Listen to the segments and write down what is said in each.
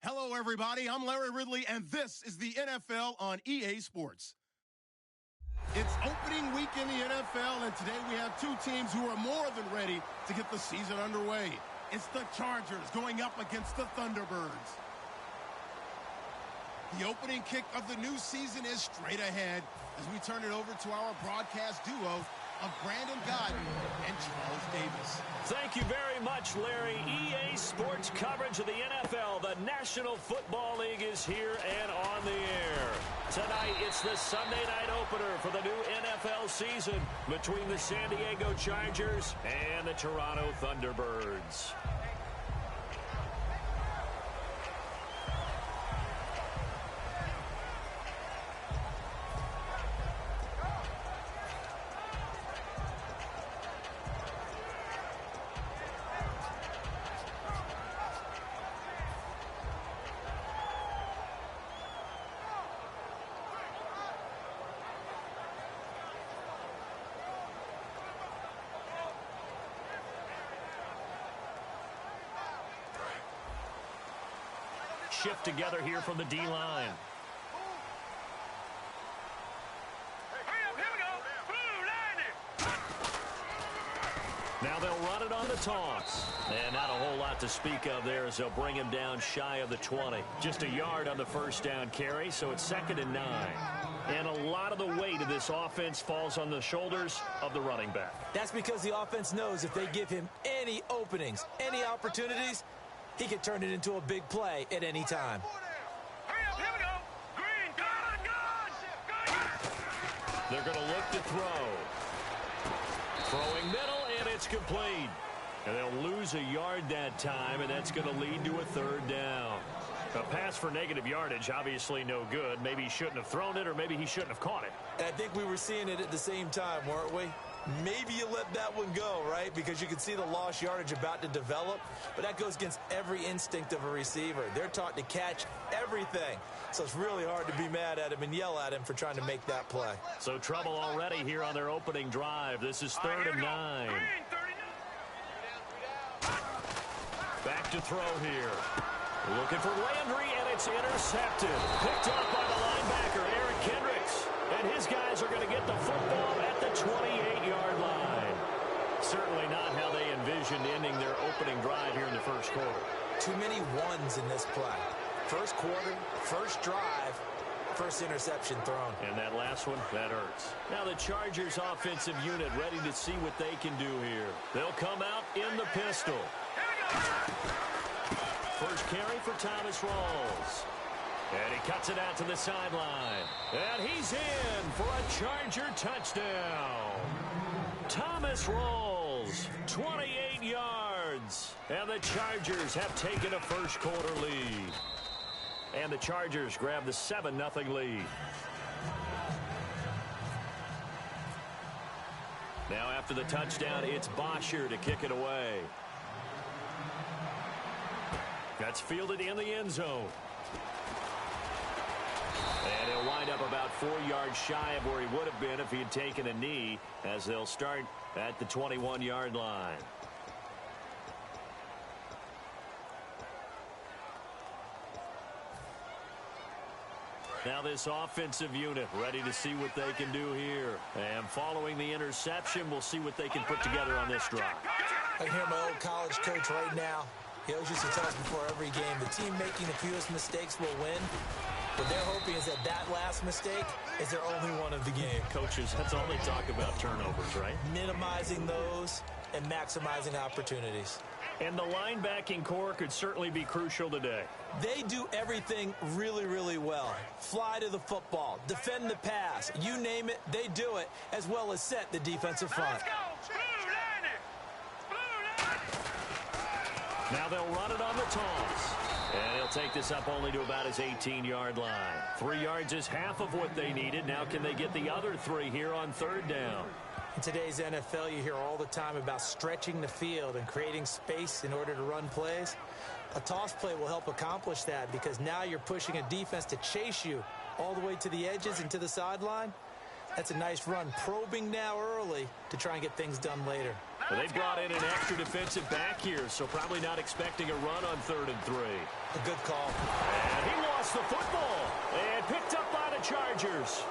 Hello, everybody. I'm Larry Ridley, and this is the NFL on EA Sports. It's opening week in the NFL, and today we have two teams who are more than ready to get the season underway. It's the Chargers going up against the Thunderbirds. The opening kick of the new season is straight ahead as we turn it over to our broadcast duo of Brandon Godden and Charles Davis. Thank you very much, Larry. EA Sports coverage of the NFL. The National Football League is here and on the air. Tonight, it's the Sunday night opener for the new NFL season between the San Diego Chargers and the Toronto Thunderbirds. Shift together here from the D-line. Now they'll run it on the toss. And not a whole lot to speak of there as they'll bring him down shy of the 20. Just a yard on the first down carry, so it's 2nd and 9. And a lot of the weight of this offense falls on the shoulders of the running back. That's because the offense knows if they give him any openings, any opportunities, he can turn it into a big play at any time. They're going to look to throw. Throwing middle, and it's complete. And they'll lose a yard that time, and that's going to lead to a 3rd down. A pass for negative yardage, obviously no good. Maybe he shouldn't have thrown it, or maybe he shouldn't have caught it. I think we were seeing it at the same time, weren't we? Maybe you let that one go, right? Because you can see the lost yardage about to develop. But that goes against every instinct of a receiver. They're taught to catch everything. So it's really hard to be mad at him and yell at him for trying to make that play. So trouble already here on their opening drive. This is 3rd and 9. Back to throw here. Looking for Landry, and it's intercepted. Picked up by the linebacker, Eric Kendricks. And his guys are going to get the football at the 28-yard line. Certainly not how they envisioned ending their opening drive here in the first quarter. Too many ones in this play. First quarter, first drive, first interception thrown. And that last one, that hurts. Now the Chargers offensive unit ready to see what they can do here. They'll come out in the pistol. First carry for Thomas Rawls. And he cuts it out to the sideline. And he's in for a Charger touchdown. Thomas Rawls, 28 yards. And the Chargers have taken a first quarter lead. And the Chargers grab the 7-0 lead. Now after the touchdown, it's Bosher to kick it away. That's fielded in the end zone. And he'll wind up about 4 yards shy of where he would have been if he had taken a knee, as they'll start at the 21-yard line. Now this offensive unit ready to see what they can do here. And following the interception, we'll see what they can put together on this drive. I hear my old college coach right now. He always used to tell us before every game, the team making the fewest mistakes will win. What they're hoping is that last mistake is their only one of the game. Coaches, that's all they talk about, turnovers, right? Minimizing those and maximizing opportunities. And the linebacking core could certainly be crucial today. They do everything really, really well. Fly to the football, defend the pass, you name it, they do it, as well as set the defensive front. Now they'll run it on the toss. And he'll take this up only to about his 18-yard line. 3 yards is half of what they needed. Now can they get the other 3 here on 3rd down? In today's NFL, you hear all the time about stretching the field and creating space in order to run plays. A toss play will help accomplish that because now you're pushing a defense to chase you all the way to the edges and to the sideline. That's a nice run, probing now early to try and get things done later. Well, they brought in an extra defensive back here, so probably not expecting a run on 3rd and 3. A good call. And he lost the football and picked up by the Chargers.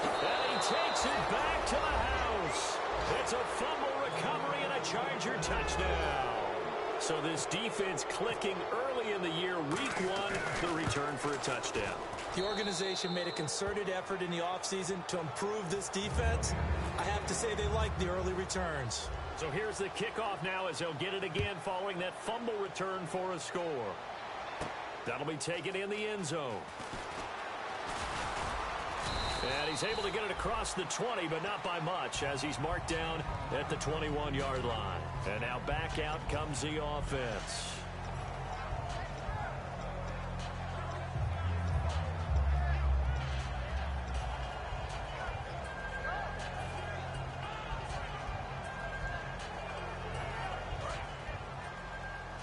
And he takes it back to the house. It's a fumble recovery and a Charger touchdown. So this defense clicking early in the year, week 1, the return for a touchdown. The organization made a concerted effort in the offseason to improve this defense. I have to say they like the early returns. So here's the kickoff now as they'll get it again following that fumble return for a score. That'll be taken in the end zone. And he's able to get it across the 20, but not by much, as he's marked down at the 21-yard line. And now back out comes the offense.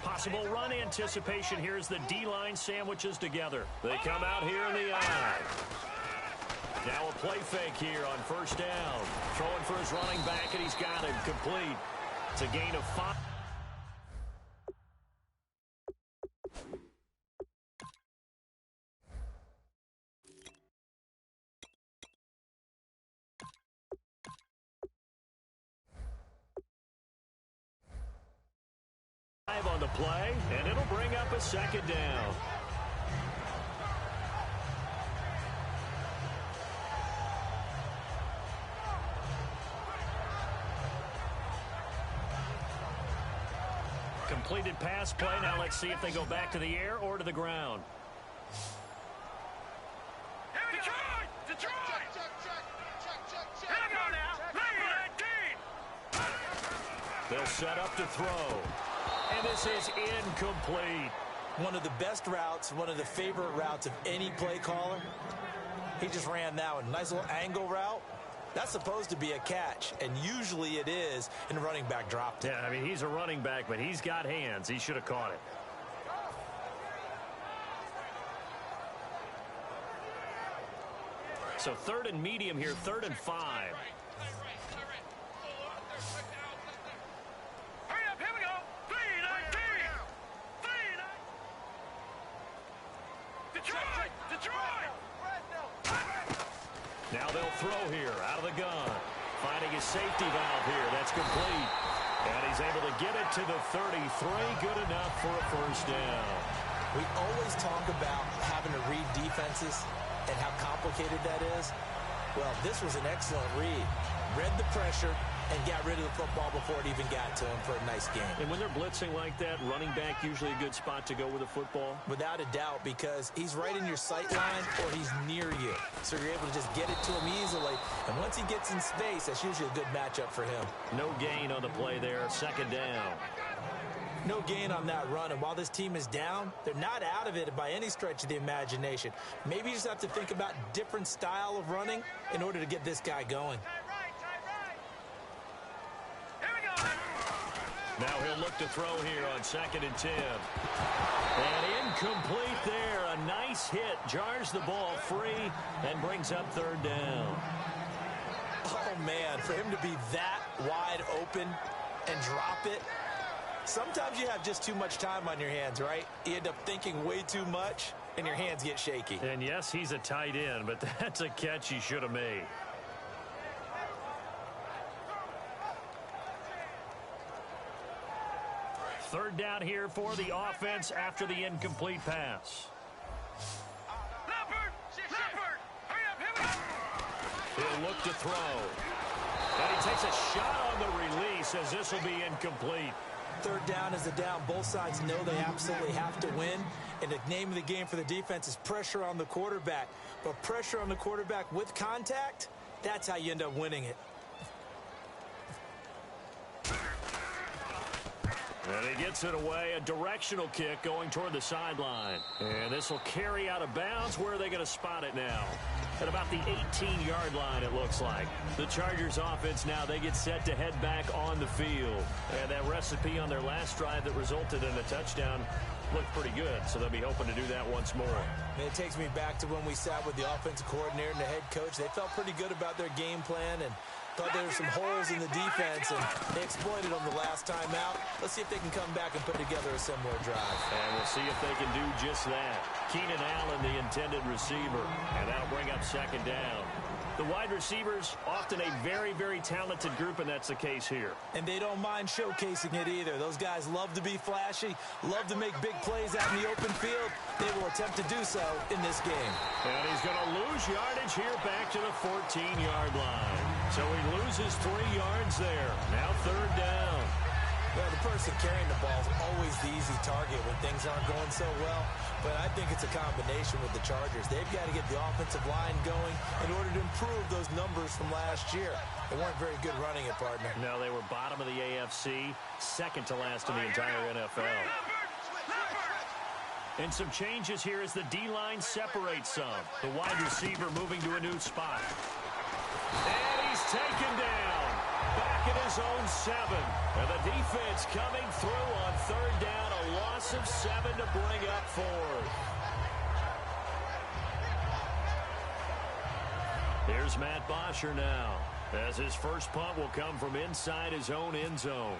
Possible run anticipation. Here's the D-line sandwiches together. They come out here in the eye. Now a play fake here on 1st down. Throwing for his running back, and he's got him complete. It's a gain of 5. On the play, and it'll bring up a 2nd down. Completed pass play. Now let's see if they go back to the air or to the ground. Detroit! Here we go now. Number 19. They'll set up to throw. And this is incomplete. One of the best routes, one of the favorite routes of any play caller. He just ran that one. Nice little angle route. That's supposed to be a catch, and usually it is, and the running back dropped it. Yeah, I mean, he's a running back, but he's got hands. He should have caught it. So 3rd and medium here, 3rd and 5. Now they'll throw here out of the gun. Finding his safety valve here. That's complete. And he's able to get it to the 33. Good enough for a 1st down. We always talk about having to read defenses and how complicated that is. Well, this was an excellent read. Read the pressure and got rid of the football before it even got to him for a nice game. And when they're blitzing like that, running back usually a good spot to go with a football? Without a doubt, because he's right in your sight line or he's near you. So you're able to just get it to him easily. And once he gets in space, that's usually a good matchup for him. No gain on the play there. 2nd down. No gain on that run. And while this team is down, they're not out of it by any stretch of the imagination. Maybe you just have to think about different style of running in order to get this guy going. Now he'll look to throw here on 2nd and 10. And incomplete there. A nice hit. Jars the ball free and brings up 3rd down. Oh, man, for him to be that wide open and drop it. Sometimes you have just too much time on your hands, right? You end up thinking way too much, and your hands get shaky. And, yes, he's a tight end, but that's a catch he should have made. Third down here for the offense after the incomplete pass. He'll look to throw. And he takes a shot on the release as this will be incomplete. Third down is a down. Both sides know they absolutely have to win. And the name of the game for the defense is pressure on the quarterback. But pressure on the quarterback with contact, that's how you end up winning it. And he gets it away. A directional kick going toward the sideline. And this will carry out of bounds. Where are they going to spot it now? At about the 18-yard line, it looks like. The Chargers offense now, they get set to head back on the field. And that recipe on their last drive that resulted in a touchdown looked pretty good. So they'll be hoping to do that once more. And it takes me back to when we sat with the offensive coordinator and the head coach. They felt pretty good about their game plan. And Thought there were some holes in the defense, and they exploited them the last time out. Let's see if they can come back and put together a similar drive. And we'll see if they can do just that. Keenan Allen, the intended receiver, and that'll bring up second down. The wide receivers, often a very, very talented group, and that's the case here. And they don't mind showcasing it either. Those guys love to be flashy, love to make big plays out in the open field. They will attempt to do so in this game. And he's going to lose yardage here back to the 14-yard line. So he loses 3 yards there. Now third down. Well, the person carrying the ball is always the easy target when things aren't going so well. But I think it's a combination with the Chargers. They've got to get the offensive line going in order to improve those numbers from last year. They weren't very good running it, partner. No, they were bottom of the AFC, second to last in the entire NFL. And some changes here as the D-line separates some. The wide receiver moving to a new spot. And he's taken down. Back at his own 7. And the defense coming through on third down. A loss of 7 to bring up fourth. Here's Matt Bosher now, as his first punt will come from inside his own end zone.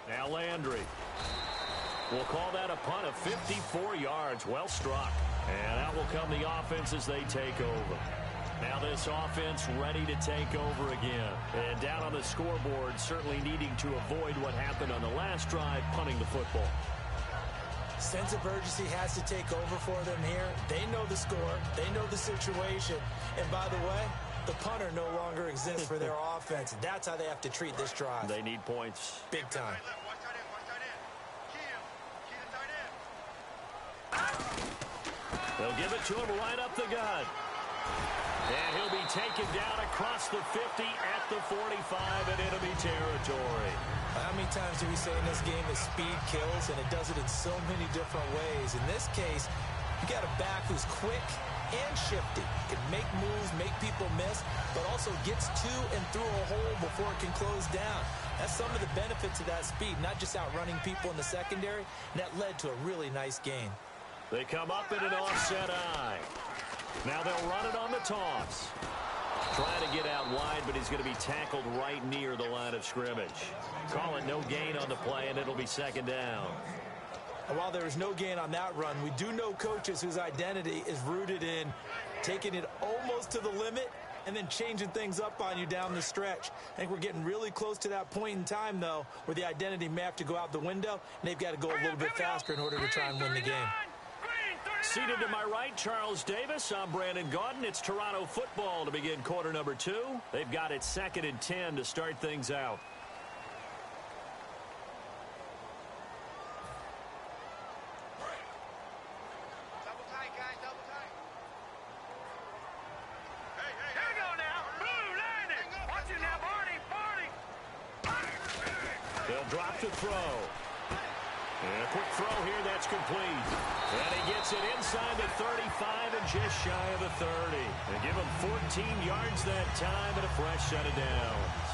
Now Landry. We'll call that a punt of 54 yards. Well struck. And out will come the offense as they take over. Now this offense ready to take over again. And down on the scoreboard, certainly needing to avoid what happened on the last drive, punting the football. Sense of urgency has to take over for them here. They know the score. They know the situation. And by the way, the punter no longer exists for their offense. That's how they have to treat this drive. They need points. Big time. They'll give it to him right up the gut. And he'll be taken down across the 50 at the 45 and enemy territory. How many times do we say in this game that speed kills, and it does it in so many different ways? In this case, you got a back who's quick and shifty. Can make moves, make people miss, but also gets to and through a hole before it can close down. That's some of the benefits of that speed, not just outrunning people in the secondary, and that led to a really nice gain. They come up in an offset eye. Now they'll run it on the toss. Trying to get out wide, but he's going to be tackled right near the line of scrimmage. Call it no gain on the play, and it'll be second down. And while there is no gain on that run, we do know coaches whose identity is rooted in taking it almost to the limit and then changing things up on you down the stretch. I think we're getting really close to that point in time, though, where the identity may have to go out the window, and they've got to go a little bit faster in order to try and win the game. Seated to my right, Charles Davis. I'm Brandon Gaudin. It's Toronto football to begin quarter number 2. They've got it 2nd and 10 to start things out. Double tight, guys, double tight. Hey, here we go now. Boom, landing. Watch it now, Barney. They'll drop to throw. And a quick throw here, that's complete. And he gets it inside the 35 and just shy of the 30. They give him 14 yards that time and a fresh set of downs.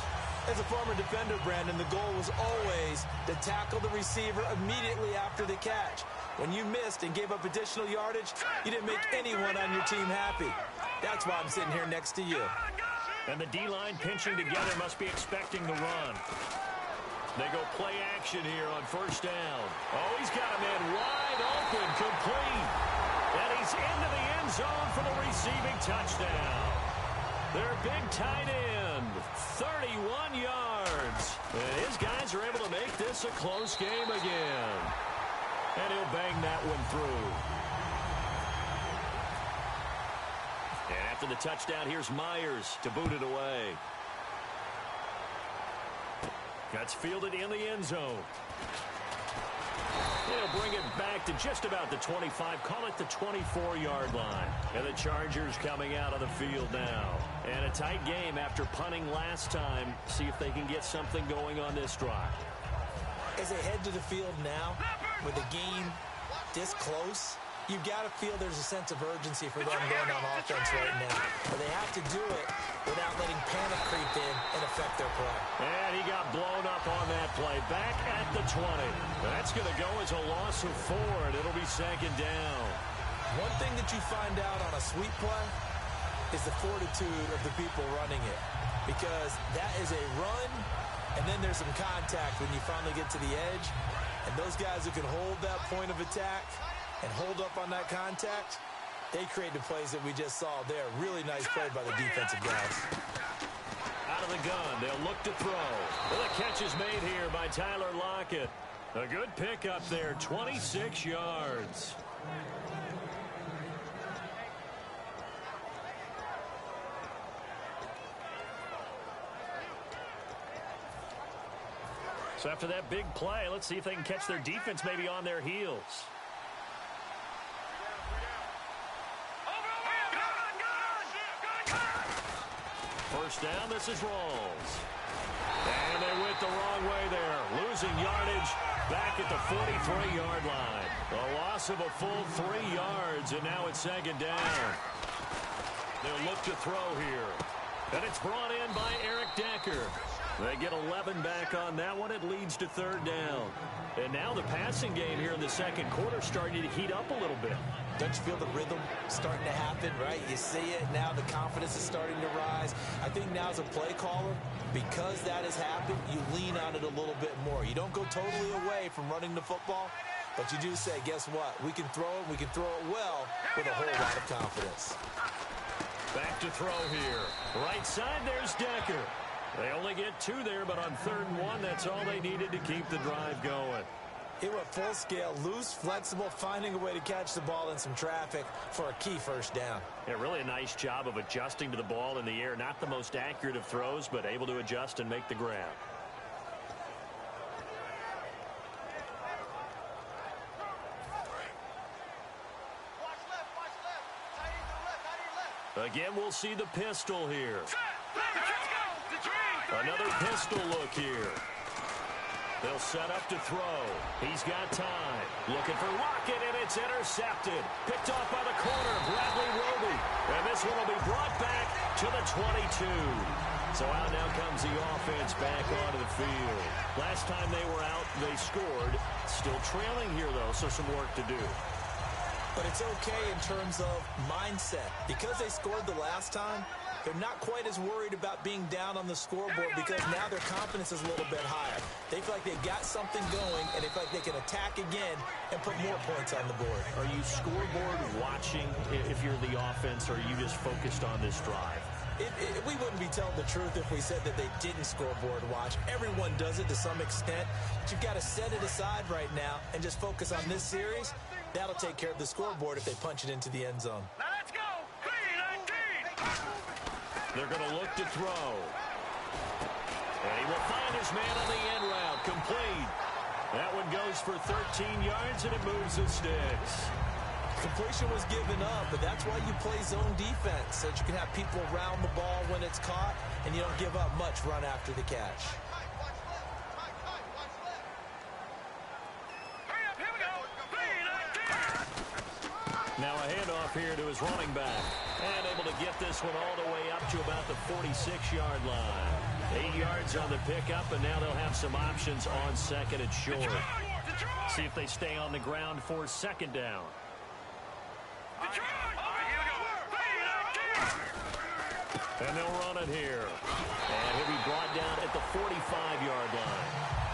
As a former defender, Brandon, the goal was always to tackle the receiver immediately after the catch. When you missed and gave up additional yardage, you didn't make anyone on your team happy. That's why I'm sitting here next to you. And the D-line pinching together must be expecting the run. They go play action here on first down. Oh, he's got a man wide open, complete. And he's into the end zone for the receiving touchdown. Their big tight end, 31 yards. And his guys are able to make this a close game again. And he'll bang that one through. And after the touchdown, here's Myers to boot it away. That's fielded in the end zone. They'll bring it back to just about the 25. Call it the 24-yard line. And the Chargers coming out of the field now. And a tight game after punting last time. See if they can get something going on this drive. As they head to the field now, with the game this close, you've got to feel there's a sense of urgency for them going on offense right now. But they have to do it without letting panic creep in and affect their play. And he got blown up on that play. Back at the 20. That's going to go as a loss of 4, and it'll be second down. One thing that you find out on a sweep play is the fortitude of the people running it. Because that is a run, and then there's some contact when you finally get to the edge. And those guys who can hold that point of attack and hold up on that contact, they create the plays that we just saw there. Really nice play by the defensive guys. Out of the gun, they'll look to throw. Well, the catch is made here by Tyler Lockett. A good pickup there, 26 yards. So after that big play, let's see if they can catch their defense maybe on their heels. First down, this is Rawls. And they went the wrong way there. Losing yardage back at the 43-yard line. A loss of a full 3 yards, and now it's second down. They'll look to throw here. And it's brought in by Eric Decker. They get 11 back on that one. It leads to third down. And now the passing game here in the second quarter starting to heat up a little bit. Don't you feel the rhythm starting to happen, right? You see it. Now the confidence is starting to rise. I think now as a play caller, because that has happened, you lean on it a little bit more. You don't go totally away from running the football, but you do say, guess what? We can throw it. We can throw it well with a whole lot of confidence. Back to throw here. Right side, there's Decker. They only get 2 there, but on 3rd and 1, that's all they needed to keep the drive going. It went full scale, loose, flexible, finding a way to catch the ball in some traffic for a key first down. Yeah, really a nice job of adjusting to the ball in the air. Not the most accurate of throws, but able to adjust and make the grab. Again, we'll see the pistol here. Another pistol look here. They'll set up to throw. He's got time. Looking for Lockett, and it's intercepted. Picked off by the corner, Bradley Roby. And this one will be brought back to the 22. So out now comes the offense back onto the field. Last time they were out, they scored. Still trailing here, though, so some work to do. But it's okay in terms of mindset. Because they scored the last time, they're not quite as worried about being down on the scoreboard because now their confidence is a little bit higher. They feel like they've got something going, and they feel like they can attack again and put more points on the board. Are you scoreboard watching if you're the offense, or are you just focused on this drive? We wouldn't be telling the truth if we said that they didn't scoreboard watch. Everyone does it to some extent, but you've got to set it aside right now and just focus on this series. That'll take care of the scoreboard if they punch it into the end zone. Now let's go. 3-19. They're going to look to throw. And he will find his man on the end route. Complete. That one goes for 13 yards, and it moves the sticks. Completion was given up, but that's why you play zone defense, so that you can have people around the ball when it's caught, and you don't give up much run after the catch. Hurry up, here we go. 3-19. Now a handoff here to his running back. And able to get this one all the way up to about the 46-yard line. 8 yards on the pickup, and now they'll have some options on second and short. See if they stay on the ground for second down. And they'll run it here. And he'll be brought down at the 45-yard line.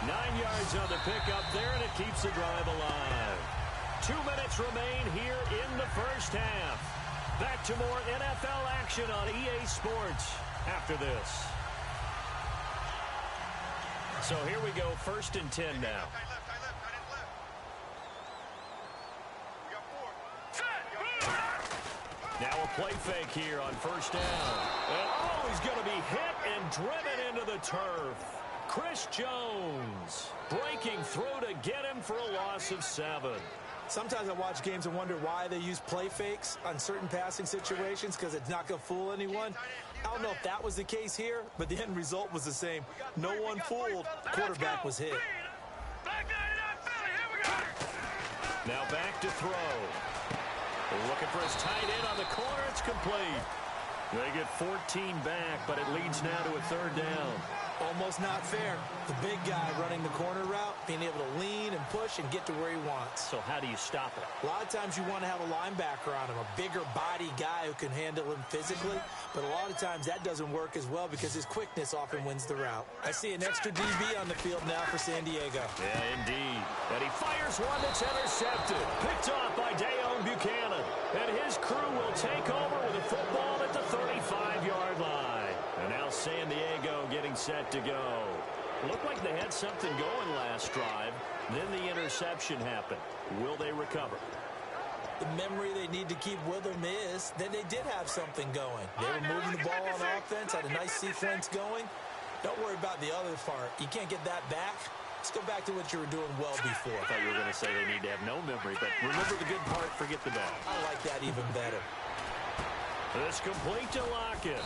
9 yards on the pickup there, and it keeps the drive alive. 2 minutes remain here in the first half. Back to more NFL action on EA Sports after this. So here we go, 1st and 10 now. Now a play fake here on 1st down. And oh, he's going to be hit and driven into the turf. Chris Jones breaking through to get him for a loss of 7. Sometimes I watch games and wonder why they use play fakes on certain passing situations because it's not going to fool anyone. I don't know if that was the case here, but the end result was the same. No one fooled. Quarterback was hit. Now back to throw. Looking for his tight end on the corner. It's complete. They get 14 back, but it leads now to a third down. Almost not fair. The big guy running the corner route, being able to lean and push and get to where he wants. So how do you stop it? A lot of times you want to have a linebacker on him, a bigger body guy who can handle him physically, but a lot of times that doesn't work as well because his quickness often wins the route. I see an extra DB on the field now for San Diego. Yeah, indeed. And he fires one that's intercepted. Picked off by Dayon Buchanan. And his crew will take over with a football at the 35-yard line. And now San Diego getting set to go. Looked like they had something going last drive. Then the interception happened. Will they recover? The memory they need to keep with them is that they did have something going. They were moving the ball on offense, had a nice sequence going. Don't worry about the other part. You can't get that back. Let's go back to what you were doing well before. I thought you were going to say they need to have no memory, but remember the good part, forget the bad. I like that even better. This complete to Lockett.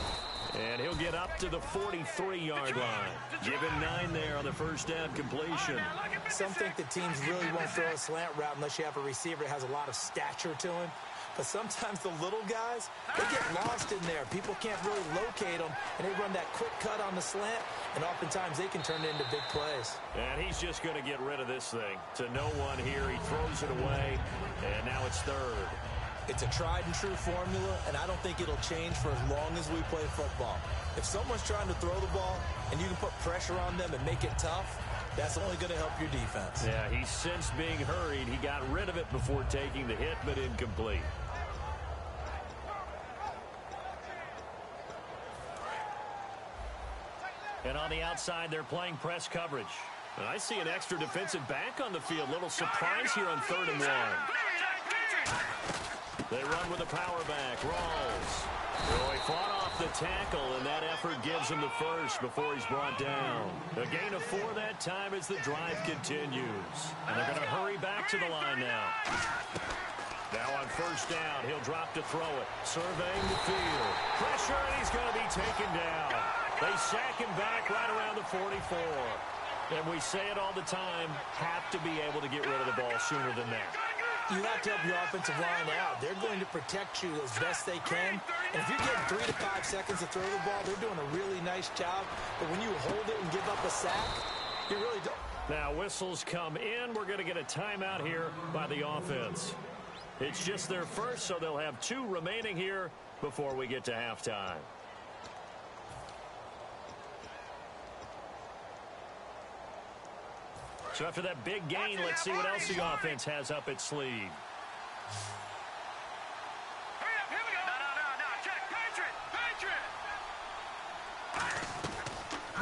And he'll get up to the 43-yard line. Give him 9 there on the first down completion. Some think the teams really won't throw a slant route unless you have a receiver that has a lot of stature to him. But sometimes the little guys, they get lost in there. People can't really locate them, and they run that quick cut on the slant, and oftentimes they can turn it into big plays. And he's just going to get rid of this thing. To no one here, he throws it away, and now it's third. It's a tried-and-true formula, and I don't think it'll change for as long as we play football. If someone's trying to throw the ball and you can put pressure on them and make it tough, that's only going to help your defense. Yeah, he sensed being hurried. He got rid of it before taking the hit, but incomplete. And on the outside, they're playing press coverage. And I see an extra defensive back on the field. Little surprise here on 3rd and 1. They run with a power back. Rawls. He fought off the tackle, and that effort gives him the first before he's brought down. A gain of 4 that time as the drive continues. And they're going to hurry back to the line now. Now on first down, he'll drop to throw it. Surveying the field. Pressure, and he's going to be taken down. They sack him back right around the 44. And we say it all the time, have to be able to get rid of the ball sooner than that. You have to help your offensive line out. They're going to protect you as best they can. And if you're getting 3 to 5 seconds to throw the ball, they're doing a really nice job. But when you hold it and give up a sack, you really don't. Now whistles come in. We're going to get a timeout here by the offense. It's just their first, so they'll have 2 remaining here before we get to halftime. So after that big gain, let's see what else the offense has up its sleeve.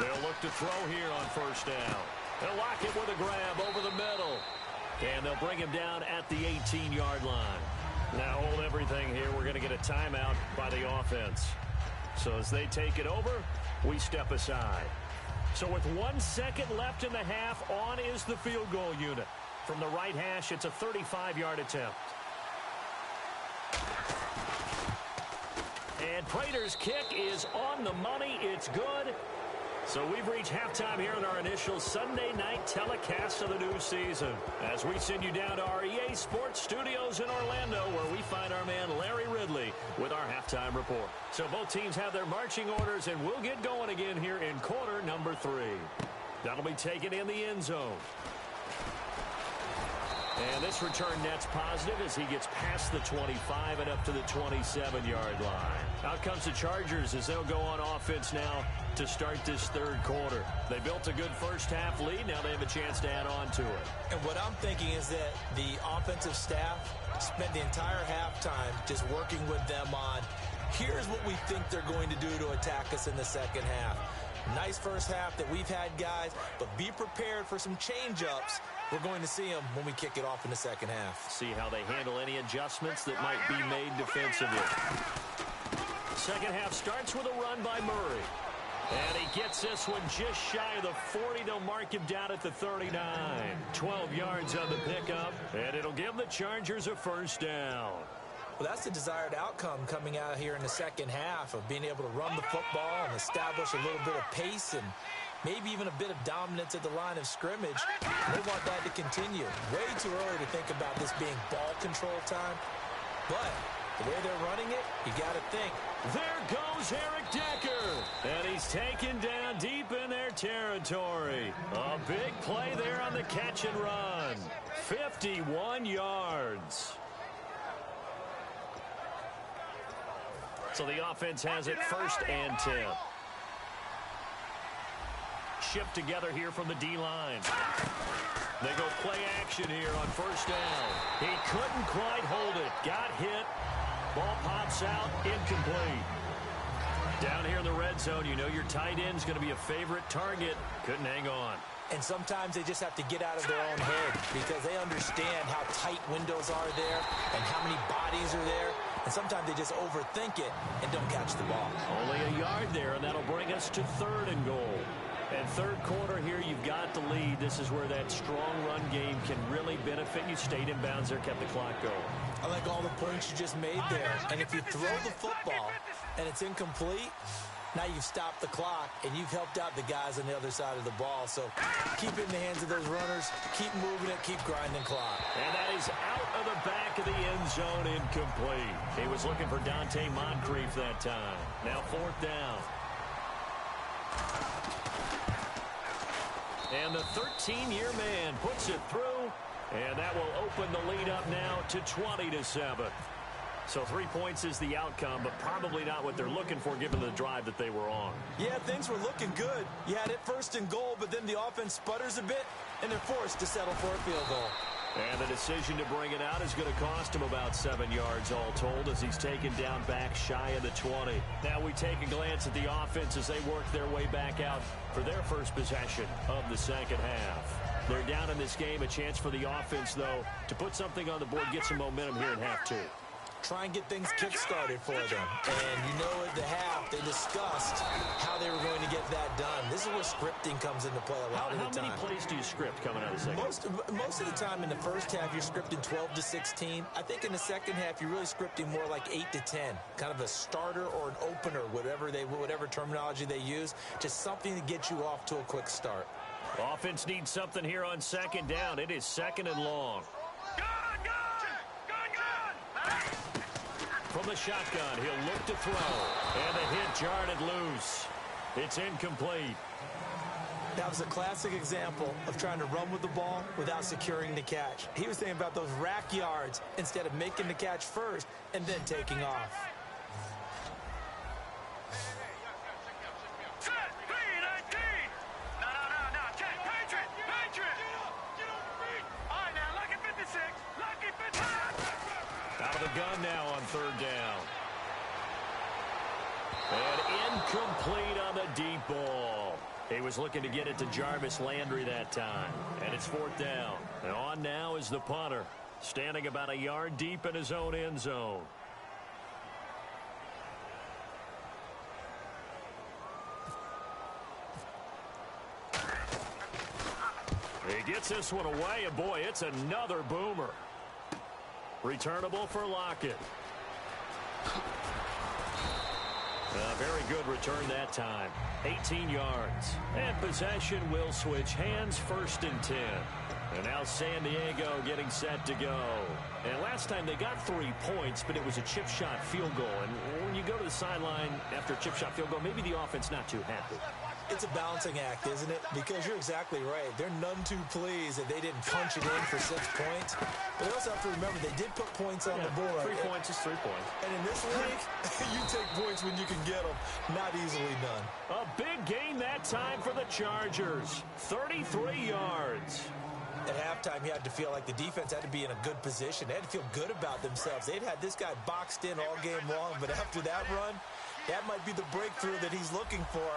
They'll look to throw here on first down. They'll lock it with a grab over the middle. And they'll bring him down at the 18-yard line. Now hold everything here. We're going to get a timeout by the offense. So as they take it over, we step aside. So with 1 second left in the half, on is the field goal unit. From the right hash, it's a 35-yard attempt. And Prater's kick is on the money. It's good. So we've reached halftime here in our initial Sunday night telecast of the new season. As we send you down to our EA Sports studios in Orlando, where we find our man Larry Ridley with our halftime report. So both teams have their marching orders, and we'll get going again here in quarter number 3. That'll be taken in the end zone. And this return net's positive as he gets past the 25 and up to the 27-yard line. Out comes the Chargers as they'll go on offense now to start this third quarter. They built a good first-half lead. Now they have a chance to add on to it. And what I'm thinking is that the offensive staff spent the entire halftime just working with them on, here's what we think they're going to do to attack us in the second half. Nice first half that we've had, guys, but be prepared for some change-ups. We're going to see them when we kick it off in the second half. See how they handle any adjustments that might be made defensively. Second half starts with a run by Murray. And he gets this one just shy of the 40. They'll mark him down at the 39. 12 yards on the pickup, and it'll give the Chargers a first down. Well, that's the desired outcome coming out here in the second half of being able to run the football and establish a little bit of pace and maybe even a bit of dominance at the line of scrimmage. They want that to continue. Way too early to think about this being ball control time. But the way they're running it, you got to think There goes Eric Decker. And he's taken down deep in their territory. A big play there on the catch and run. 51 yards. So the offense has it 1st and 10. Shift together here from the D-line. They go play action here on 1st down. He couldn't quite hold it. Got hit. Ball pops out. Incomplete. Down here in the red zone, you know your tight end's going to be a favorite target. Couldn't hang on. And sometimes they just have to get out of their own head because they understand how tight windows are there and how many bodies are there. And sometimes they just overthink it and don't catch the ball. Only a yard there, and that'll bring us to 3rd and goal. And 3rd quarter here, you've got the lead. This is where that strong run game can really benefit you. Stayed in bounds there, kept the clock going. I like all the points you just made there. And if you throw the football and it's incomplete, now you've stopped the clock and you've helped out the guys on the other side of the ball. So keep it in the hands of those runners. Keep moving it. Keep grinding clock. And that is out of the back of the end zone, incomplete. He was looking for Dante Moncrief that time. Now 4th down. And the 13-year man puts it through, and that will open the lead up now to 20-7. So 3 points is the outcome, but probably not what they're looking for given the drive that they were on. Yeah, things were looking good. You had it 1st and goal, but then the offense sputters a bit, and they're forced to settle for a field goal. And the decision to bring it out is going to cost him about 7 yards all told as he's taken down back shy of the 20. Now we take a glance at the offense as they work their way back out for their first possession of the 2nd half. They're down in this game. A chance for the offense, though, to put something on the board, get some momentum here in half 2. Try and get things kick-started for them. And you know at the half, they discussed how they were going to get that done. This is where scripting comes into play a lot of the time. How many plays do you script coming out of the second? Most of the time in the first half, you're scripting 12 to 16. I think in the second half, you're really scripting more like 8 to 10. Kind of a starter or an opener, whatever terminology they use. Just something to get you off to a quick start. Offense needs something here on 2nd down. It is 2nd and long. From the shotgun, he'll look to throw. And the hit jarred it loose. It's incomplete. That was a classic example of trying to run with the ball without securing the catch. He was thinking about those rack yards instead of making the catch first and then taking off. Out of the gun now on 3rd down. And incomplete on the deep ball. He was looking to get it to Jarvis Landry that time. And it's 4th down. And on now is the punter, standing about a yard deep in his own end zone. He gets this one away, and boy, it's another boomer. Returnable for Lockett. A very good return that time. 18 yards. And possession will switch hands, 1st and 10. And now San Diego getting set to go. And last time they got 3 points, but it was a chip shot field goal. And when you go to the sideline after a chip shot field goal, maybe the offense not too happy. It's a balancing act, isn't it? Because you're exactly right. They're none too pleased that they didn't punch it in for 6 points. But they also have to remember they did put points on the board. 3 points is 3 points. And in this league, you take points when you can get them. Not easily done. A big gain that time for the Chargers. 33 yards. At halftime, you had to feel like the defense had to be in a good position. They had to feel good about themselves. They'd had this guy boxed in all game long, but after that run, that might be the breakthrough that he's looking for.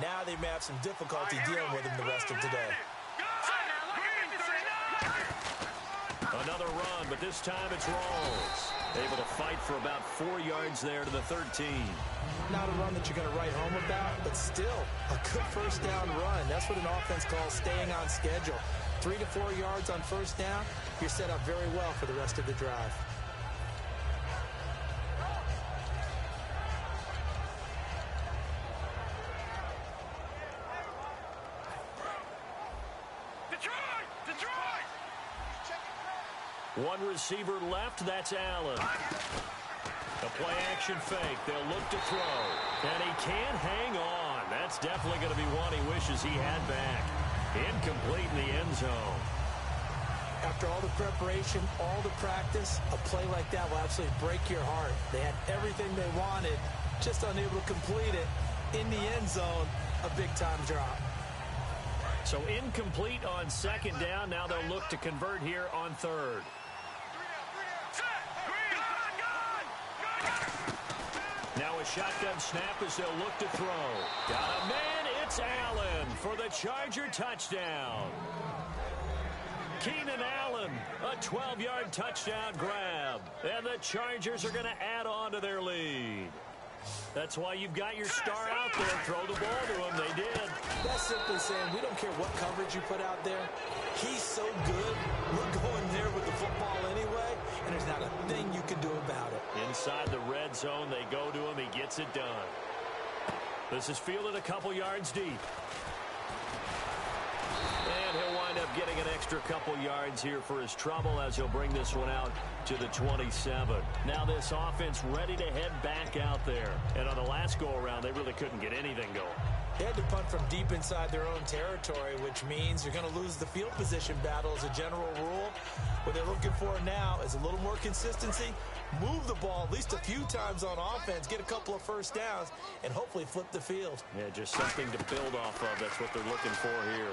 Now they may have some difficulty dealing with him the rest of today. Another run, but this time it's Rawls. Able to fight for about 4 yards there to the 13. Not a run that you're going to write home about, but still a good 1st down run. That's what an offense calls staying on schedule. 3 to 4 yards on 1st down, you're set up very well for the rest of the drive. One receiver left, that's Allen. A play-action fake. They'll look to throw. And he can't hang on. That's definitely going to be one he wishes he had back. Incomplete in the end zone. After all the preparation, all the practice, a play like that will absolutely break your heart. They had everything they wanted, just unable to complete it. In the end zone, a big-time drop. So incomplete on second down. Now they'll look to convert here on third. Now a shotgun snap as they'll look to throw. Got a man, it's Allen for the Charger touchdown. Keenan Allen, a 12-yard touchdown grab. And the Chargers are going to add on to their lead. That's why you've got your star out there. Throw the ball to him. They did. That's simply saying we don't care what coverage you put out there. He's so good. We're going there with the football anyway, and there's not a thing you can do about it. Inside the red zone, they go to him. He gets it done. This is fielded a couple yards deep. And he'll wind up getting an extra couple yards here for his trouble as he'll bring this one out to the 27. Now this offense ready to head back out there. And on the last go-around, they really couldn't get anything going. They had to punt from deep inside their own territory, which means you're going to lose the field position battle as a general rule. What they're looking for now is a little more consistency, move the ball at least a few times on offense, get a couple of first downs, and hopefully flip the field. Yeah, just something to build off of. That's what they're looking for here.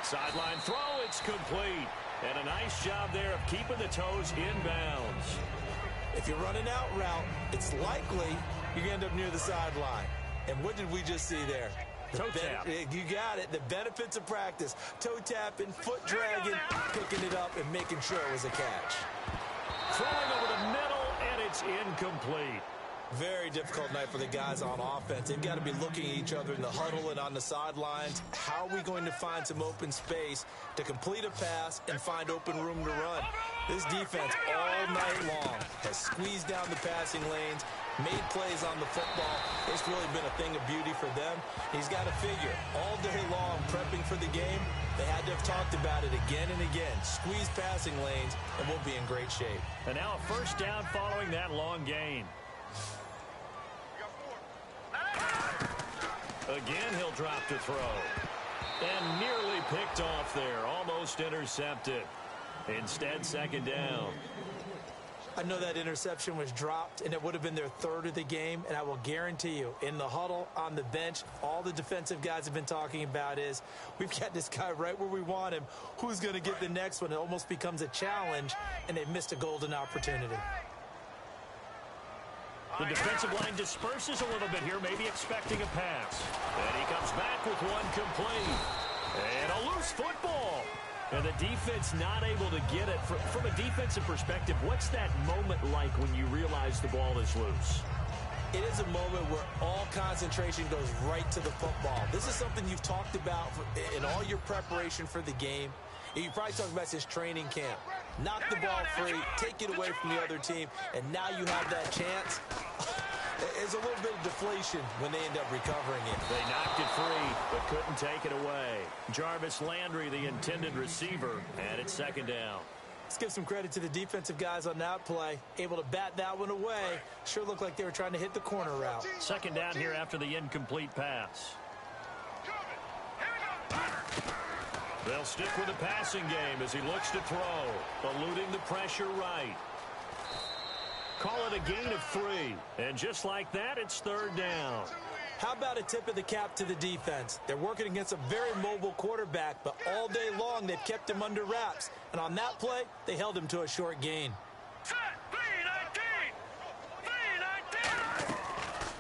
Sideline throw, it's complete. And a nice job there of keeping the toes inbounds. If you're running out route, it's likely you're going to end up near the sideline. And what did we just see there? Toe tap. You got it. The benefits of practice. Toe tapping, foot dragging, picking it up, and making sure it was a catch. Throwing over the middle, and it's incomplete. Very difficult night for the guys on offense. They've got to be looking at each other in the huddle and on the sidelines. How are we going to find some open space to complete a pass and find open room to run? This defense all night long has squeezed down the passing lanes, made plays on the football. It's really been a thing of beauty for them. He's got to figure, all day long prepping for the game, they had to have talked about it again and again. Squeeze passing lanes, and we'll be in great shape. And now a first down following that long gain. Again, he'll drop to throw. And nearly picked off there. Almost intercepted. Instead, second down. I know that interception was dropped, and it would have been their third of the game, and I will guarantee you, in the huddle, on the bench, all the defensive guys have been talking about is, we've got this guy right where we want him. Who's going to get the next one? It almost becomes a challenge, and they've missed a golden opportunity. The defensive line disperses a little bit here, maybe expecting a pass. And he comes back with one complete. And a loose football. And the defense not able to get it. From a defensive perspective, what's that moment like when you realize the ball is loose? It is a moment where all concentration goes right to the football. This is something you've talked about in all your preparation for the game. You probably talked about this training camp. Knock the ball free, take it away from the other team, and now you have that chance. There's a little bit of deflation when they end up recovering it. They knocked it free, but couldn't take it away. Jarvis Landry, the intended receiver, and it's second down. Let's give some credit to the defensive guys on that play. Able to bat that one away. Sure looked like they were trying to hit the corner route. Second down here after the incomplete pass. They'll stick with the passing game as he looks to throw, eluding the pressure right. Call it a gain of 3. And just like that, it's third down. How about a tip of the cap to the defense? They're working against a very mobile quarterback, but all day long they've kept him under wraps. And on that play, they held him to a short gain.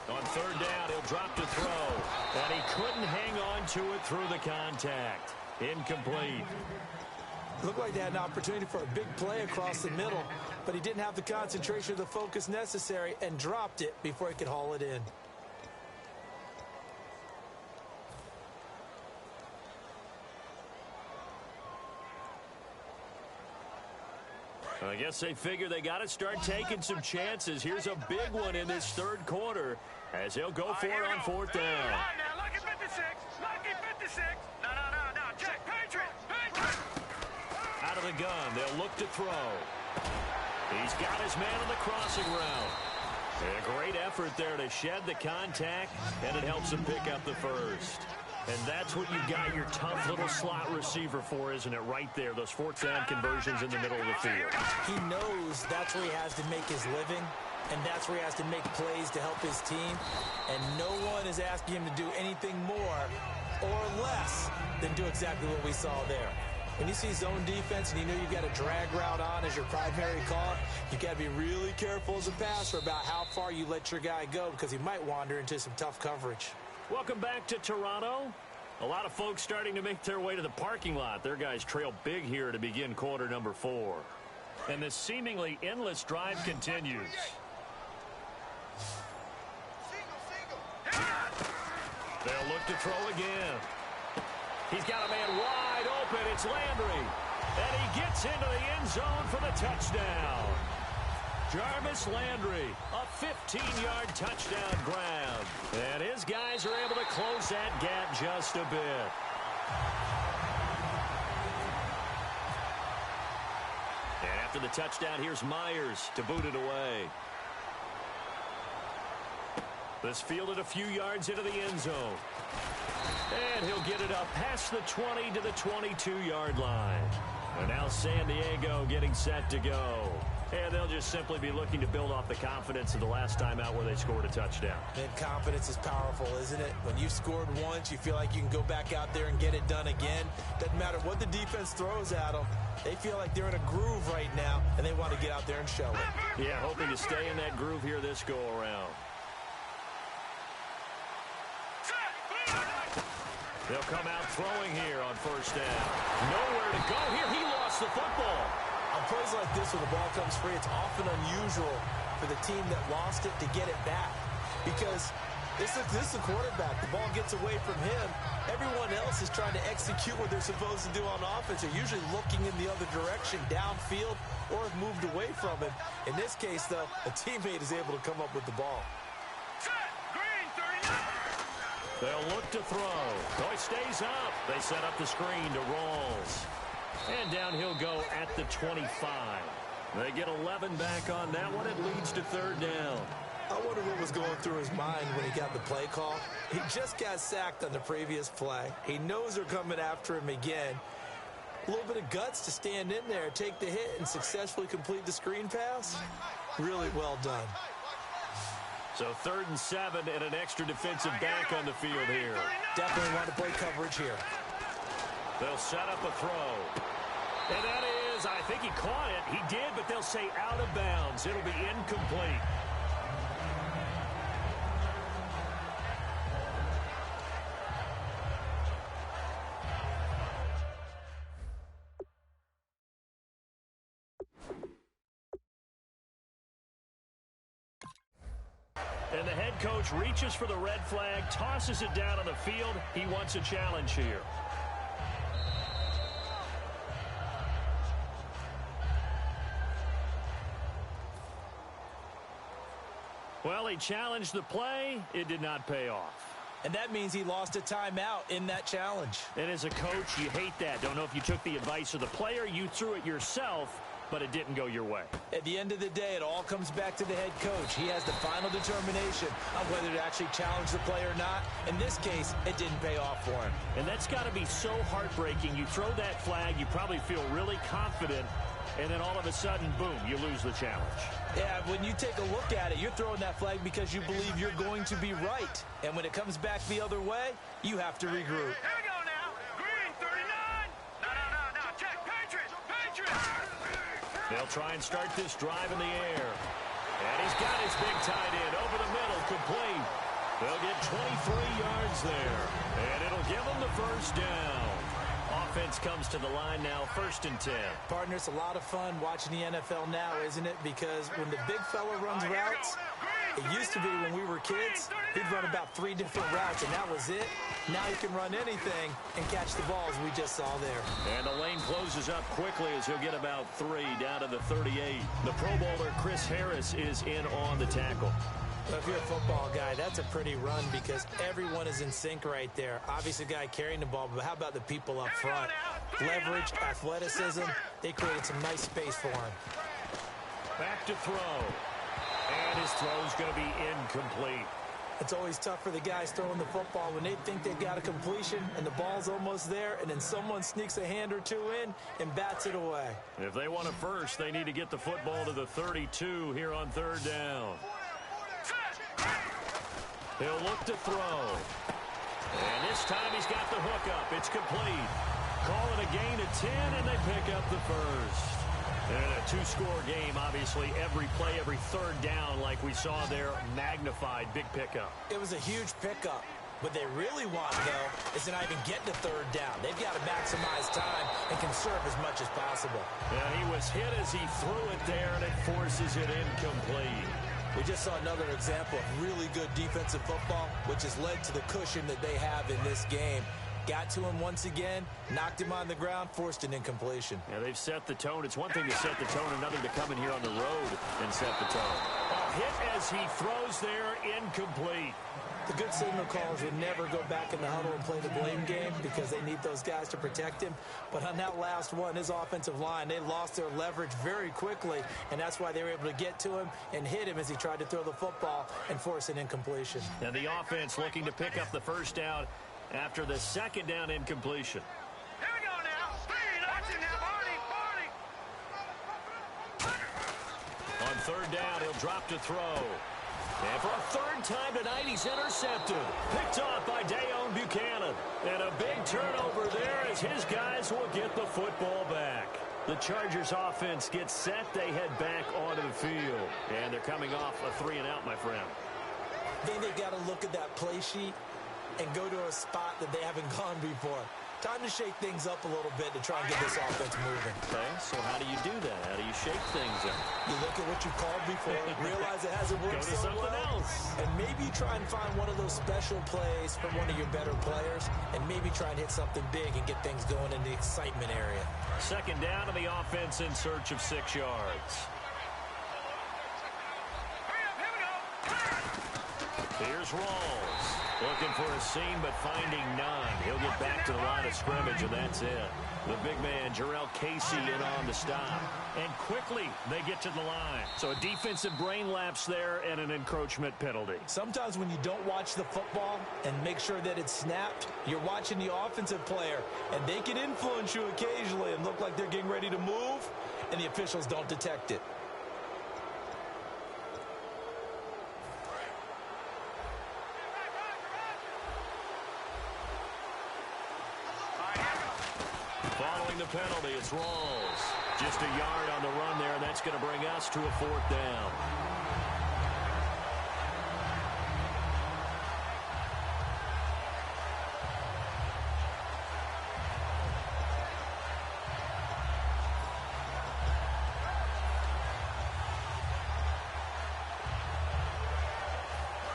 On third down, he'll drop to throw. And he couldn't hang on to it through the contact. Incomplete. Looked like they had an opportunity for a big play across the middle, but he didn't have the concentration or the focus necessary and dropped it before he could haul it in. I guess they figure they got to start taking some chances. Here's a big one in this third quarter as he'll go for it on fourth down. Now, lucky 56. Lucky 56. No. Check. Patriot. Out of the gun, they'll look to throw. He's got his man on the crossing route. And a great effort there to shed the contact, and it helps him pick up the first. And that's what you've got your tough little slot receiver for, isn't it? Right there, those fourth down conversions in the middle of the field. He knows that's where he has to make his living, and that's where he has to make plays to help his team. And no one is asking him to do anything more or less than do exactly what we saw there. When you see zone defense and you know you've got a drag route on as your primary call, you've got to be really careful as a passer about how far you let your guy go because he might wander into some tough coverage. Welcome back to Toronto. A lot of folks starting to make their way to the parking lot. Their guys trail big here to begin quarter number 4. And this seemingly endless drive continues. They'll look to throw again. He's got a man wide open. It's Landry. And he gets into the end zone for the touchdown. Jarvis Landry, a 15-yard touchdown grab. And his guys are able to close that gap just a bit. And after the touchdown, here's Myers to boot it away. This fielded a few yards into the end zone. And he'll get it up past the 20 to the 22-yard line. And now San Diego getting set to go. And they'll just simply be looking to build off the confidence of the last time out where they scored a touchdown. And confidence is powerful, isn't it? When you've scored once, you feel like you can go back out there and get it done again. Doesn't matter what the defense throws at them. They feel like they're in a groove right now, and they want to get out there and show it. Yeah, hoping to stay in that groove here this go-around. They'll come out throwing here on first down. Nowhere to go here. He lost the football. On plays like this, when the ball comes free, it's often unusual for the team that lost it to get it back. Because this is the quarterback. The ball gets away from him. Everyone else is trying to execute what they're supposed to do on offense. They're usually looking in the other direction, downfield, or have moved away from him. In this case, though, a teammate is able to come up with the ball. They'll look to throw. Oh, he stays up. They set up the screen to Rawls. And down he'll go at the 25. They get 11 back on that one. It leads to third down. I wonder what was going through his mind when he got the play call. He just got sacked on the previous play. He knows they're coming after him again. A little bit of guts to stand in there, take the hit, and successfully complete the screen pass. Really well done. So 3rd and 7 and an extra defensive back on the field here. Definitely want to play coverage here. They'll set up a throw. And that is, I think he caught it. He did, but they'll say out of bounds. It'll be incomplete. And the head coach reaches for the red flag, tosses it down on the field. He wants a challenge here. Well, he challenged the play. It did not pay off. And that means he lost a timeout in that challenge. And as a coach, you hate that. Don't know if you took the advice of the player, you threw it yourself, but it didn't go your way. At the end of the day, it all comes back to the head coach. He has the final determination on whether to actually challenge the play or not. In this case, it didn't pay off for him. And that's got to be so heartbreaking. You throw that flag, you probably feel really confident, and then all of a sudden, boom, you lose the challenge. Yeah, when you take a look at it, you're throwing that flag because you believe you're going to be right. And when it comes back the other way, you have to regroup. Here we go now. Green 39. No. Check. Patriots. They'll try and start this drive in the air. And he's got his big tight end over the middle, complete. They'll get 23 yards there. And it'll give them the first down. Offense comes to the line now, 1st and 10. Partner, it's a lot of fun watching the NFL now, isn't it? Because when the big fella runs routes, it used to be when we were kids, he'd run about 3 different routes, and that was it. Now he can run anything and catch the balls we just saw there. And the lane closes up quickly as he'll get about 3 down to the 38. The Pro Bowler, Chris Harris, is in on the tackle. Well, if you're a football guy, that's a pretty run because everyone is in sync right there. Obviously, the guy carrying the ball, but how about the people up front? Leverage, athleticism, they created some nice space for him. Back to throw. And his throw's going to be incomplete. It's always tough for the guys throwing the football when they think they've got a completion and the ball's almost there, and then someone sneaks a hand or two in and bats it away. If they want it first, they need to get the football to the 32 here on third down. He'll look to throw. And this time he's got the hook up. It's complete. Call it a gain of 10, and they pick up the first. And a two-score game, obviously, every play, every third down, like we saw there, magnified, big pickup. It was a huge pickup. What they really want, though, is to not even get to third down. They've got to maximize time and conserve as much as possible. Yeah, he was hit as he threw it there, and it forces it incomplete. We just saw another example of really good defensive football, which has led to the cushion that they have in this game. Got to him once again, knocked him on the ground, forced an incompletion. Yeah, they've set the tone. It's one thing to set the tone, another to come in here on the road and set the tone. A hit as he throws there, incomplete. The good signal callers would never go back in the huddle and play the blame game because they need those guys to protect him. But on that last one, his offensive line, they lost their leverage very quickly, and that's why they were able to get to him and hit him as he tried to throw the football and force an incompletion. And the offense looking to pick up the first down after the second down incompletion. Here we go now. Speed. Watch it now, Barney. On third down, he'll drop to throw. And for a third time tonight, he's intercepted. Picked off by Dayon Buchanan. And a big turnover there as his guys will get the football back. The Chargers offense gets set. They head back onto the field. And they're coming off a 3-and-out, my friend. I think they've got to look at that play sheet and go to a spot that they haven't gone before. Time to shake things up a little bit to try and get this offense moving. Okay, so how do you do that? How do you shake things up? You look at what you called before, realize it hasn't worked Go to so something well, else. and maybe you try and find one of those special plays from one of your better players, and maybe try and hit something big and get things going in the excitement area. Second down to the offense in search of 6 yards. Hurry up. Here we go. Here's Rawls. Looking for a seam, but finding none. He'll get back to the line of scrimmage, and that's it. The big man, Jarrell Casey, in on the stop. And quickly, they get to the line. So a defensive brain lapse there and an encroachment penalty. Sometimes when you don't watch the football and make sure that it's snapped, you're watching the offensive player, and they can influence you occasionally and look like they're getting ready to move, and the officials don't detect it. Following the penalty, it's Rawls. Just a yard on the run there, and that's going to bring us to a fourth down.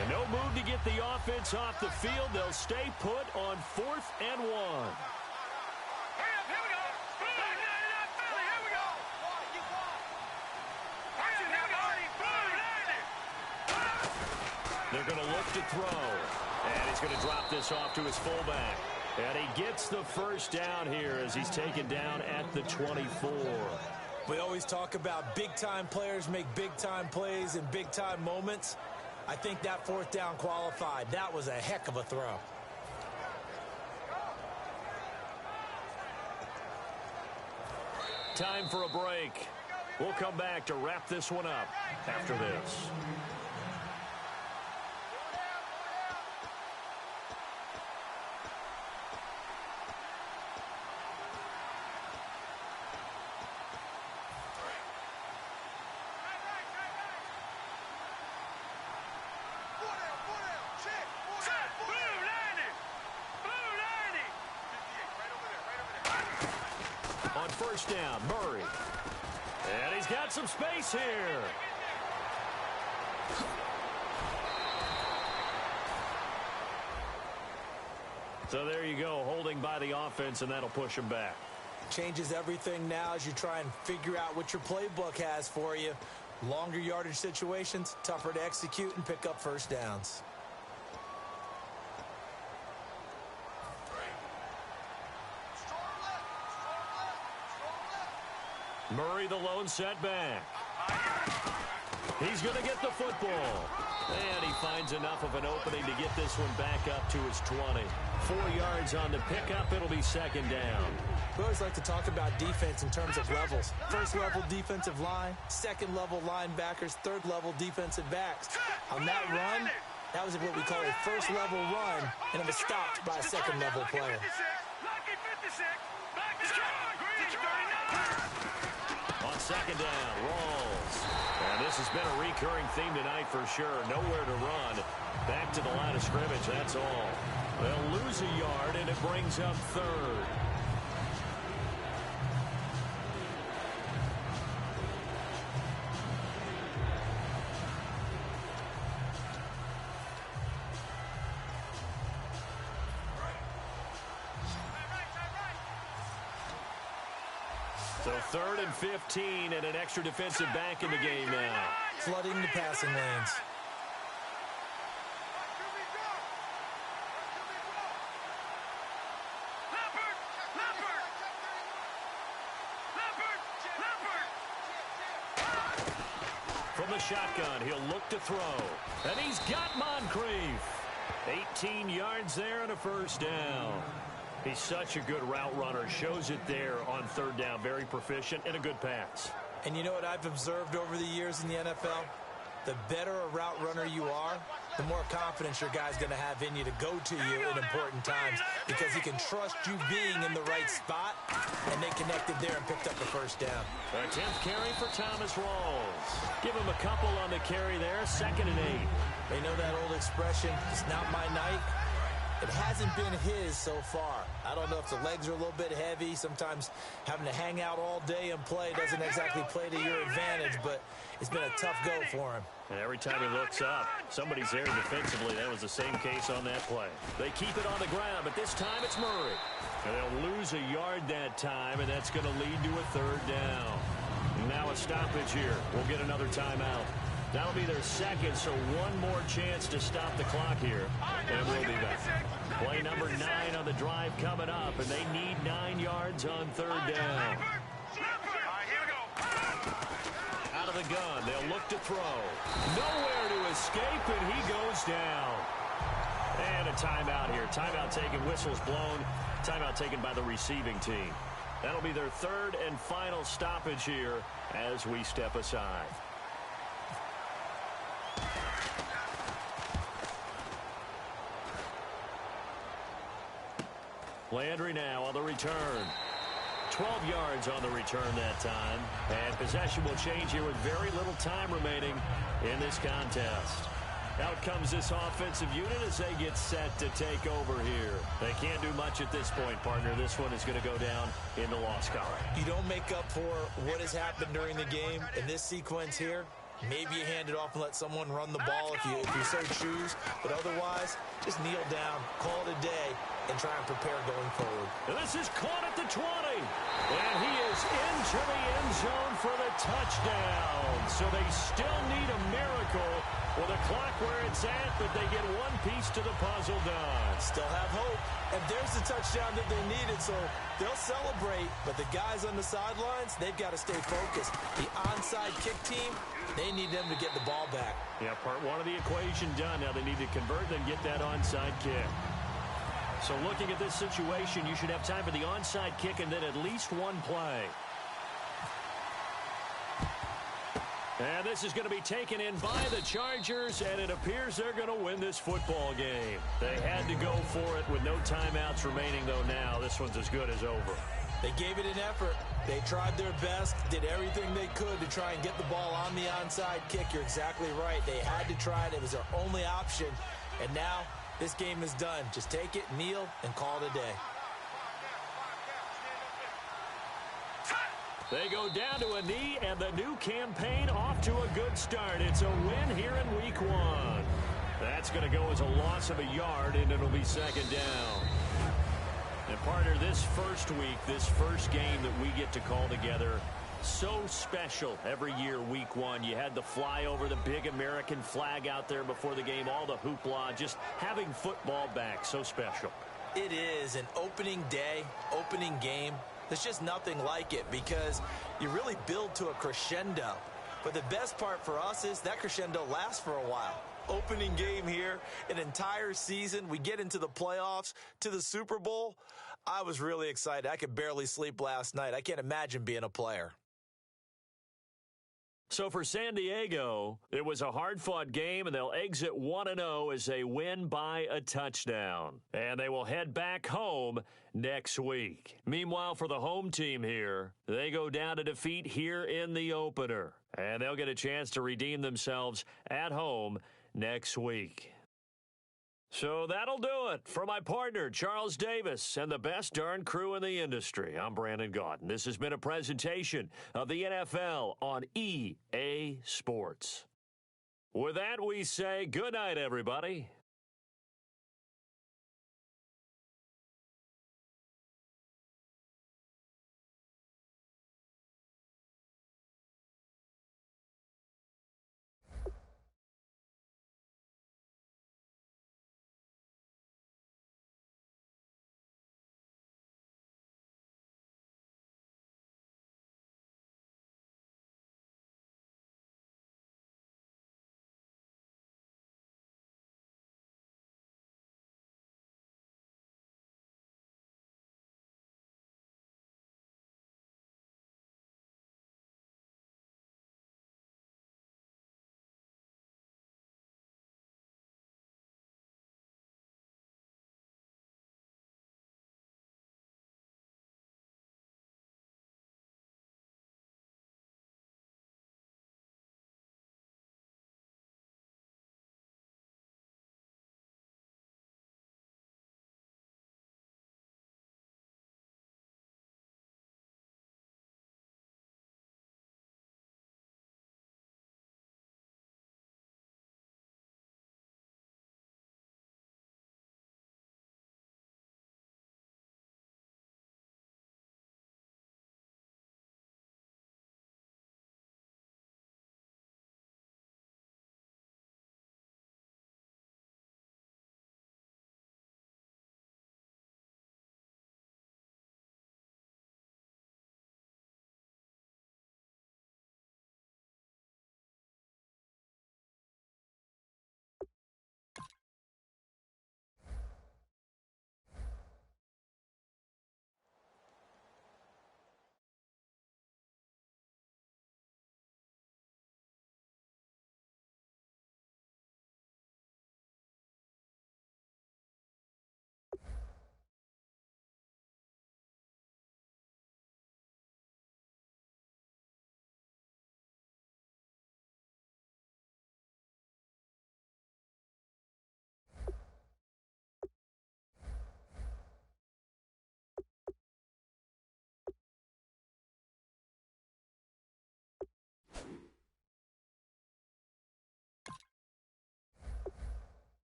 And no move to get the offense off the field. They'll stay put on 4th and 1. They're going to look to throw. And he's going to drop this off to his fullback. And he gets the first down here as he's taken down at the 24. We always talk about big-time players make big-time plays in big-time moments. I think that fourth down qualified. That was a heck of a throw. Time for a break. We'll come back to wrap this one up after this. On first down, Murray. And he's got some space here. So there you go, holding by the offense, and that'll push him back. Changes everything now as you try and figure out what your playbook has for you. Longer yardage situations, tougher to execute and pick up first downs. Murray, the lone setback. He's going to get the football. And he finds enough of an opening to get this one back up to his 20. 4 yards on the pickup. It'll be second down. We always like to talk about defense in terms of levels. First level defensive line, second level linebackers, third level defensive backs. On that run, that was what we call a first level run, and it was stopped by a second level player. On second down, Rawls. And this has been a recurring theme tonight for sure. Nowhere to run. Back to the line of scrimmage, that's all. They'll lose a yard, and it brings up third. So 3rd and 15 and an extra defensive back in the game now. Flooding the passing lanes. From the shotgun, he'll look to throw. And he's got Moncrief. 18 yards there and a first down. He's such a good route runner. Shows it there on 3rd down. Very proficient and a good pass. And you know what I've observed over the years in the NFL? The better a route runner you are, the more confidence your guy's going to have in you to go to you in important times because he can trust you being in the right spot, and they connected there and picked up the first down. 10th carry for Thomas Rawls. Give him a couple on the carry there. 2nd and 8. They know that old expression, it's not my night. It hasn't been his so far. I don't know if the legs are a little bit heavy. Sometimes having to hang out all day and play doesn't exactly play to your advantage, but it's been a tough go for him. And every time he looks up, somebody's there defensively. That was the same case on that play. They keep it on the ground, but this time it's Murray. And they'll lose a yard that time, and that's going to lead to a 3rd down. Now a stoppage here. We'll get another timeout. That'll be their second, so one more chance to stop the clock here, and we'll be back. Play number 9 on the drive coming up, and they need 9 yards on 3rd down. Out of the gun, they'll look to throw. Nowhere to escape, and he goes down. And a timeout here. Timeout taken, whistles blown. Timeout taken by the receiving team. That'll be their 3rd and final stoppage here as we step aside. Landry now on the return. 12 yards on the return that time. And possession will change here with very little time remaining in this contest. Out comes this offensive unit as they get set to take over here. They can't do much at this point, partner. This one is going to go down in the loss column. You don't make up for what has happened during the game in this sequence here. Maybe you hand it off and let someone run the ball if you so choose. But otherwise, just kneel down, call it a day, and try and prepare going forward. And this is caught at the 20. And he is into the end zone for the touchdown. So they still need a miracle with a clock where it's at, but they get one piece to the puzzle done. Still have hope. And there's the touchdown that they needed, so they'll celebrate. But the guys on the sidelines, they've got to stay focused. The onside kick team, they need them to get the ball back. Yeah, part 1 of the equation done. Now they need to convert, then get that onside kick. So looking at this situation, you should have time for the onside kick and then at least one play. And this is going to be taken in by the Chargers, and it appears they're going to win this football game. They had to go for it with no timeouts remaining, though now this one's as good as over. They gave it an effort. They tried their best, did everything they could to try and get the ball on the onside kick. You're exactly right. They had to try it. It was their only option. And now this game is done. Just take it, kneel, and call it a day. They go down to a knee, and the new campaign off to a good start. It's a win here in Week 1. That's going to go as a loss of a yard, and it'll be second down. And, partner, this first week, this first game that we get to call together, so special every year, Week 1. You had the flyover, the big American flag out there before the game, all the hoopla, just having football back, so special. It is an opening day, opening game. There's just nothing like it because you really build to a crescendo. But the best part for us is that crescendo lasts for a while. Opening game here, an entire season, we get into the playoffs, to the Super Bowl. I was really excited. I could barely sleep last night. I can't imagine being a player. So for San Diego, it was a hard-fought game, and they'll exit 1-0 as they win by a touchdown. And they will head back home next week. Meanwhile, for the home team here, they go down to defeat here in the opener. And they'll get a chance to redeem themselves at home next week. So that'll do it. For my partner, Charles Davis, and the best darn crew in the industry, I'm Brandon Gaudin. This has been a presentation of the NFL on EA Sports. With that, we say good night, everybody.